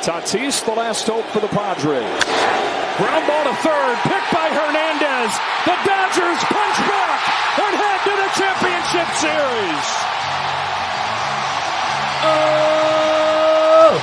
Tatis, the last hope for the Padres. Ground ball to third, picked by Hernandez. The Dodgers punch back and head to the championship series. Oh!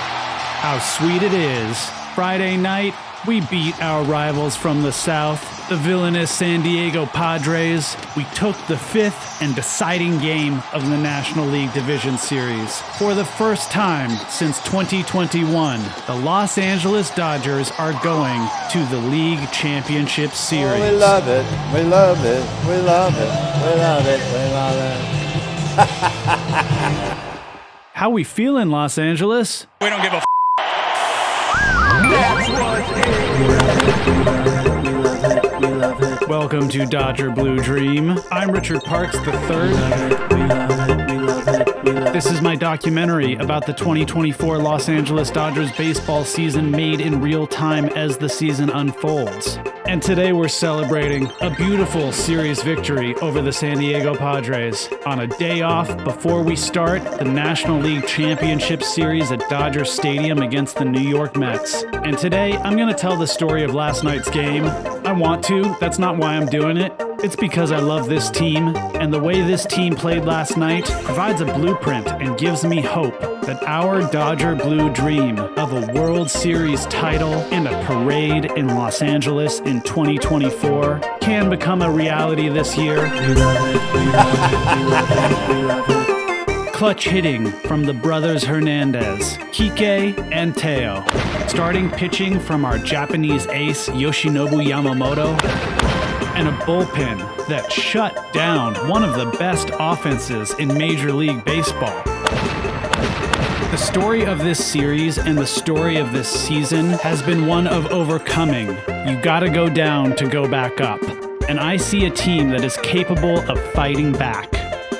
How sweet it is. Friday night, we beat our rivals from the South, the villainous San Diego Padres. We took the fifth and deciding game of the National League Division Series. For the first time since 2021, the Los Angeles Dodgers are going to the League Championship Series. Oh, we love it. We love it. We love it. We love it. We love it. How we feeling, Los Angeles? We don't give a Welcome to Dodger Blue Dream. I'm Richard Parks III. This is my documentary about the 2024 Los Angeles Dodgers baseball season made in real time as the season unfolds. And today we're celebrating a beautiful series victory over the San Diego Padres on a day off before we start the National League Championship Series at Dodger Stadium against the New York Mets. And today I'm going to tell the story of last night's game. I want to. That's not why I'm doing it. It's because I love this team, and the way this team played last night provides a blueprint and gives me hope that our Dodger Blue dream of a World Series title and a parade in Los Angeles in 2024 can become a reality this year. We love it, we love it, we love it, we love it. Clutch hitting from the brothers Hernandez, Kike and Teo. Starting pitching from our Japanese ace Yoshinobu Yamamoto. And a bullpen that shut down one of the best offenses in Major League Baseball. The story of this series and the story of this season has been one of overcoming. You gotta go down to go back up. And I see a team that is capable of fighting back.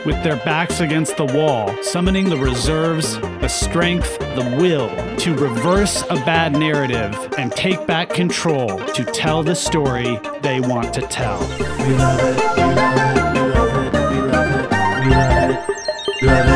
With their backs against the wall, summoning the reserves, the strength, the will to reverse a bad narrative and take back control to tell the story they want to tell. We love it, we love it, we love it, we love it, we love it, love it.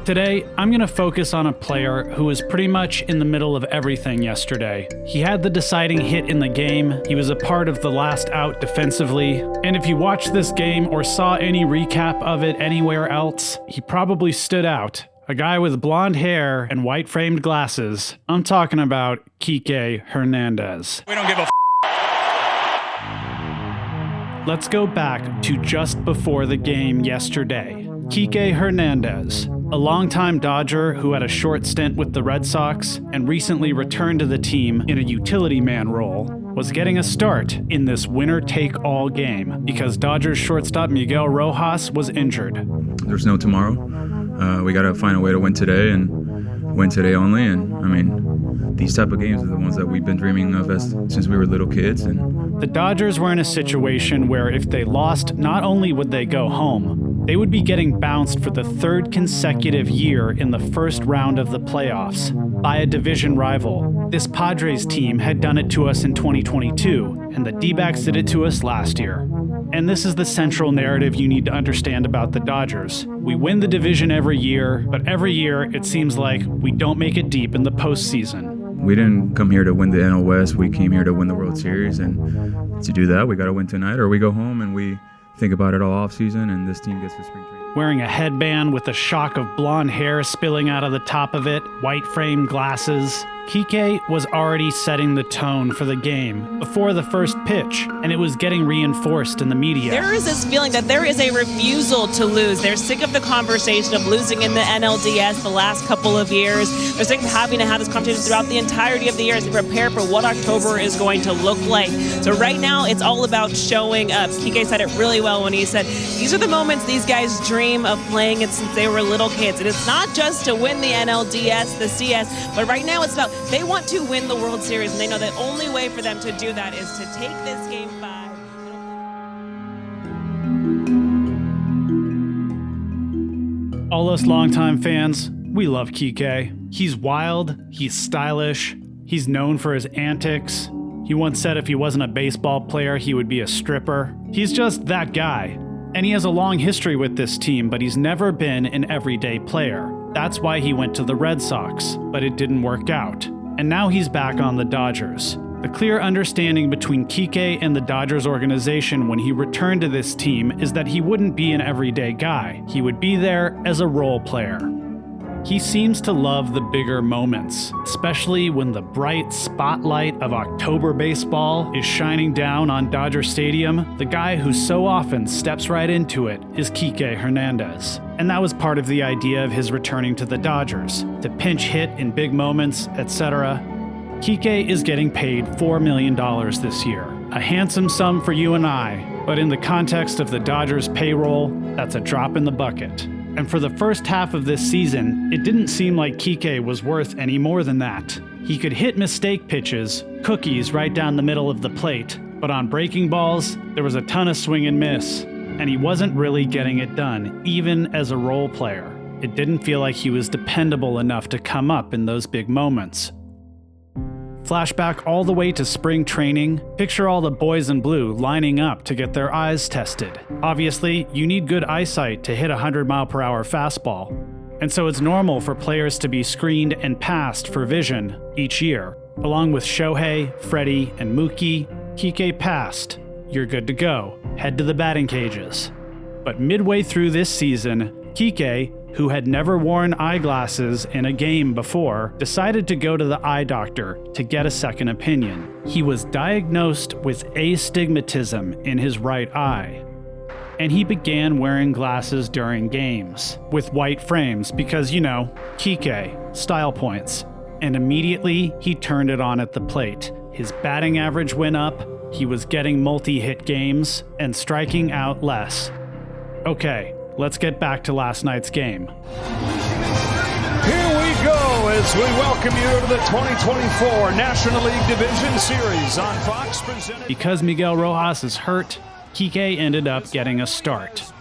Today, I'm going to focus on a player who was pretty much in the middle of everything yesterday. He had the deciding hit in the game, he was a part of the last out defensively, and if you watched this game or saw any recap of it anywhere else, he probably stood out. A guy with blonde hair and white-framed glasses. I'm talking about Kike Hernandez. We don't give a Let's go back to just before the game yesterday. Kike Hernandez, a longtime Dodger who had a short stint with the Red Sox and recently returned to the team in a utility man role, was getting a start in this winner-take-all game because Dodgers shortstop Miguel Rojas was injured. There's no tomorrow. We got to find a way to win today and win today only. And I mean, these type of games are the ones that we've been dreaming of since we were little kids. And the Dodgers were in a situation where if they lost, not only would they go home, they would be getting bounced for the third consecutive year in the first round of the playoffs by a division rival. This Padres team had done it to us in 2022, and the D-backs did it to us last year. And this is the central narrative you need to understand about the Dodgers. We win the division every year, but every year it seems like we don't make it deep in the postseason. We didn't come here to win the NL West. We came here to win the World Series, and to do that, we got to win tonight, or we go home and we think about it all offseason, and this team gets the spring training. Wearing a headband with a shock of blonde hair spilling out of the top of it, white-framed glasses, Kike was already setting the tone for the game before the first pitch, and it was getting reinforced in the media. There is this feeling that there is a refusal to lose. They're sick of the conversation of losing in the NLDS the last couple of years. They're sick of having to have this conversation throughout the entirety of the year as they prepare for what October is going to look like. So right now, it's all about showing up. Kike said it really well when he said, these are the moments these guys dream of playing it since they were little kids. And it's not just to win the NLDS, the CS, but right now it's about they want to win the World Series, and they know the only way for them to do that is to take this game 5. All us longtime fans, we love Kike. He's wild, he's stylish, he's known for his antics. He once said if he wasn't a baseball player, he would be a stripper. He's just that guy. And he has a long history with this team, but he's never been an everyday player. That's why he went to the Red Sox, but it didn't work out. And now he's back on the Dodgers. The clear understanding between Kike and the Dodgers organization when he returned to this team is that he wouldn't be an everyday guy. He would be there as a role player. He seems to love the bigger moments, especially when the bright spotlight of October baseball is shining down on Dodger Stadium. The guy who so often steps right into it is Kike Hernandez. And that was part of the idea of his returning to the Dodgers, to pinch hit in big moments, etc. Kike is getting paid $4 million this year, a handsome sum for you and I, but in the context of the Dodgers' payroll, that's a drop in the bucket. And for the first half of this season, it didn't seem like Kike was worth any more than that. He could hit mistake pitches, cookies right down the middle of the plate, but on breaking balls, there was a ton of swing and miss, and he wasn't really getting it done, even as a role player. It didn't feel like he was dependable enough to come up in those big moments. Flashback all the way to spring training, picture all the boys in blue lining up to get their eyes tested. Obviously, you need good eyesight to hit a 100-mile-per-hour fastball, and so it's normal for players to be screened and passed for vision each year. Along with Shohei, Freddie, and Mookie, Kike passed. You're good to go. Head to the batting cages. But midway through this season, Kike, who had never worn eyeglasses in a game before, decided to go to the eye doctor to get a second opinion. He was diagnosed with astigmatism in his right eye, and he began wearing glasses during games with white frames because, Kike, style points. And immediately he turned it on at the plate. His batting average went up, he was getting multi-hit games, and striking out less. Okay, let's get back to last night's game. Here we go as we welcome you to the 2024 National League Division Series on Fox. Because Miguel Rojas is hurt, Kike ended up getting a start.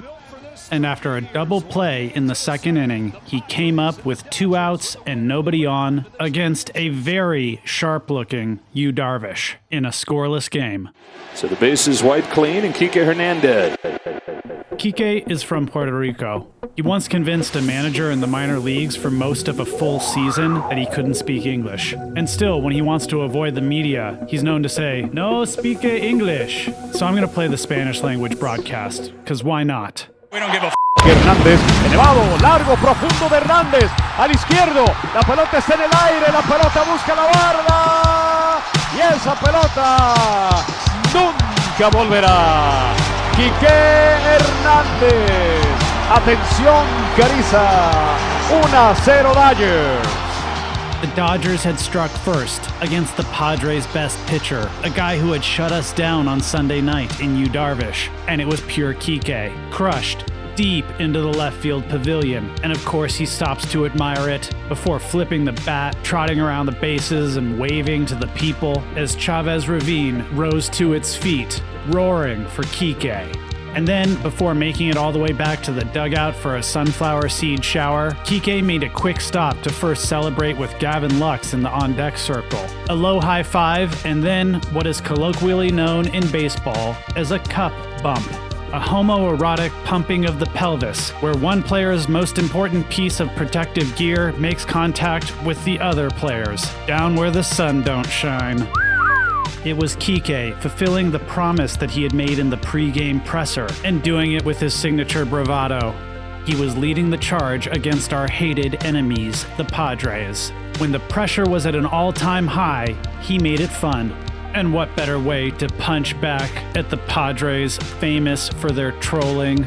And after a double play in the second inning, he came up with 2 outs and nobody on against a very sharp-looking Yu Darvish in a scoreless game. So the base is wiped clean and Kike Hernandez. Kike is from Puerto Rico. He once convinced a manager in the minor leagues for most of a full season that he couldn't speak English. And still, when he wants to avoid the media, he's known to say, "No speak English." So I'm going to play the Spanish language broadcast, because why not? We don't give a Hernández, elevado, largo, profundo de Hernández, al izquierdo, la pelota está en el aire, la pelota busca la barra, y esa pelota nunca volverá. Kike Hernandez, atención Cariza, 1-0 Dodgers. The Dodgers had struck first against the Padres' best pitcher, a guy who had shut us down on Sunday night in Yu Darvish, and it was pure Kike, crushed deep into the left field pavilion, and of course he stops to admire it before flipping the bat, trotting around the bases and waving to the people as Chavez Ravine rose to its feet, roaring for Kike. And then, before making it all the way back to the dugout for a sunflower seed shower, Kike made a quick stop to first celebrate with Gavin Lux in the on-deck circle. A low high five, and then what is colloquially known in baseball as a cup bump. A homoerotic pumping of the pelvis, where one player's most important piece of protective gear makes contact with the other player's, down where the sun don't shine. It was Kike fulfilling the promise that he had made in the pre-game presser and doing it with his signature bravado. He was leading the charge against our hated enemies, the Padres. When the pressure was at an all-time high, he made it fun. And what better way to punch back at the Padres, famous for their trolling?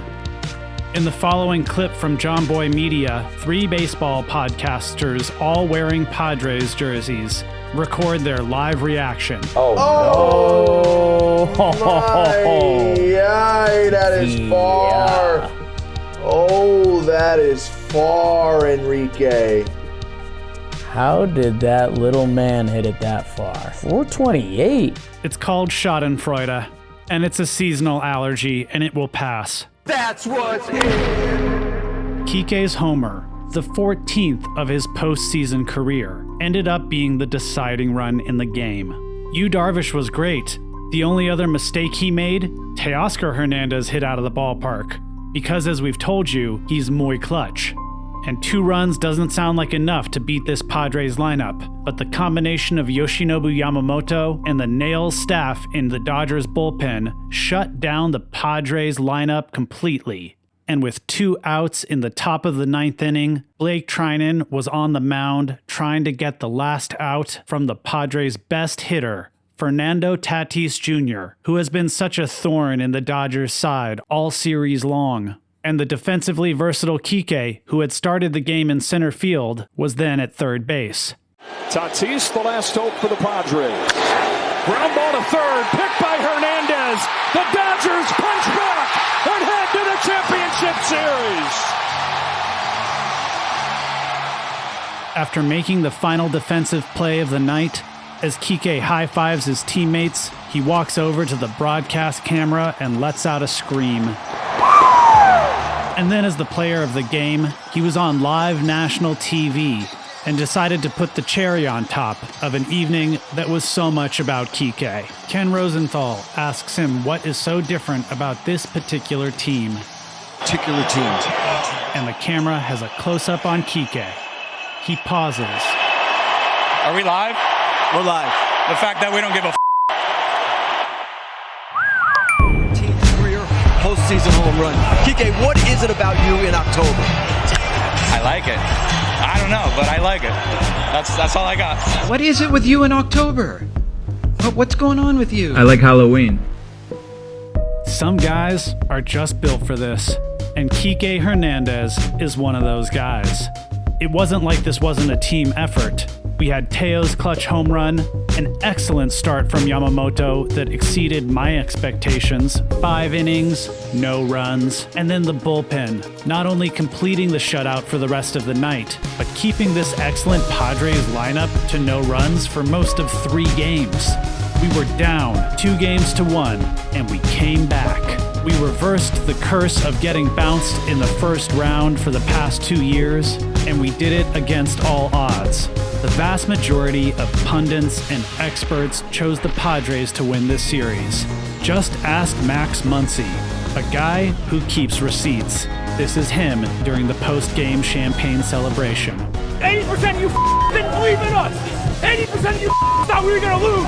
In the following clip from John Boy Media, 3 baseball podcasters, all wearing Padres jerseys, record their live reaction. Oh, that is far. Oh, that is far, Enrique. How did that little man hit it that far? 428. It's called Schadenfreude, and it's a seasonal allergy, and it will pass. That's what's in. Kike's homer, the 14th of his postseason career, ended up being the deciding run in the game. Yu Darvish was great. The only other mistake he made, Teoscar Hernandez hit out of the ballpark, because as we've told you, he's muy clutch. And 2 runs doesn't sound like enough to beat this Padres lineup, but the combination of Yoshinobu Yamamoto and the Nails staff in the Dodgers bullpen shut down the Padres lineup completely. And with 2 outs in the top of the 9th inning, Blake Trinan was on the mound trying to get the last out from the Padres' best hitter, Fernando Tatis Jr., who has been such a thorn in the Dodgers' side all series long. And the defensively versatile Kike, who had started the game in center field, was then at third base. Tatis, the last hope for the Padres. Ground ball to third, picked by Hernandez. The Dodgers punch back and head to the championship series. After making the final defensive play of the night, as Kike high-fives his teammates, he walks over to the broadcast camera and lets out a scream. And then as the player of the game, he was on live national TV and decided to put the cherry on top of an evening that was so much about Kike. Ken Rosenthal asks him what is so different about this particular team. And the camera has a close-up on Kike. He pauses. Are we live? We're live. The fact that we don't give a Team's career postseason home run. Kike, what is it about you in October? I like it. I don't know, but I like it. That's all I got. What is it with you in October? What's going on with you? I like Halloween. Some guys are just built for this, and Kike Hernandez is one of those guys. It wasn't like this wasn't a team effort. We had Teo's clutch home run, an excellent start from Yamamoto that exceeded my expectations, 5 innings, no runs, and then the bullpen, not only completing the shutout for the rest of the night, but keeping this excellent Padres lineup to no runs for most of 3 games. We were down 2-1, and we came back. We reversed the curse of getting bounced in the first round for the past 2 years, and we did it against all odds. The vast majority of pundits and experts chose the Padres to win this series. Just ask Max Muncy, a guy who keeps receipts. This is him during the post-game champagne celebration. 80% of you didn't believe in us. 80% of you thought we were going to lose.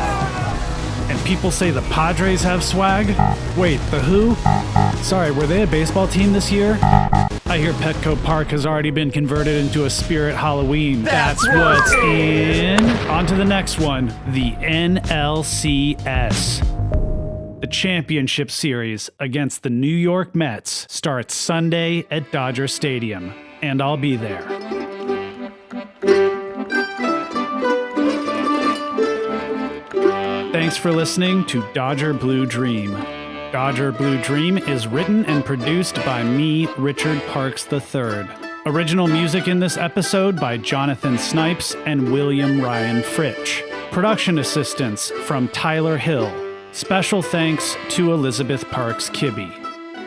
And people say the Padres have swag? Wait, the who? Sorry, were they a baseball team this year? I hear Petco Park has already been converted into a Spirit Halloween. That's what's in. On to the next one, the NLCS. The championship series against the New York Mets starts Sunday at Dodger Stadium, and I'll be there. Thanks for listening to Dodger Blue Dream. Dodger Blue Dream is written and produced by me, Richard Parks III. Original music in this episode by Jonathan Snipes and William Ryan Fritch. Production assistance from Tyler Hill. Special thanks to Elizabeth Parks Kibbe.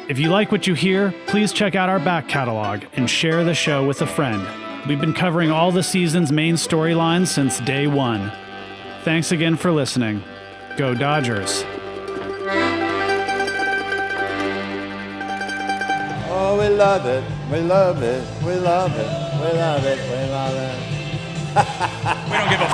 If you like what you hear, please check out our back catalog and share the show with a friend. We've been covering all the season's main storylines since day 1. Thanks again for listening. Go Dodgers. Oh, we love it. We love it. We love it. We love it. We love it. We don't give a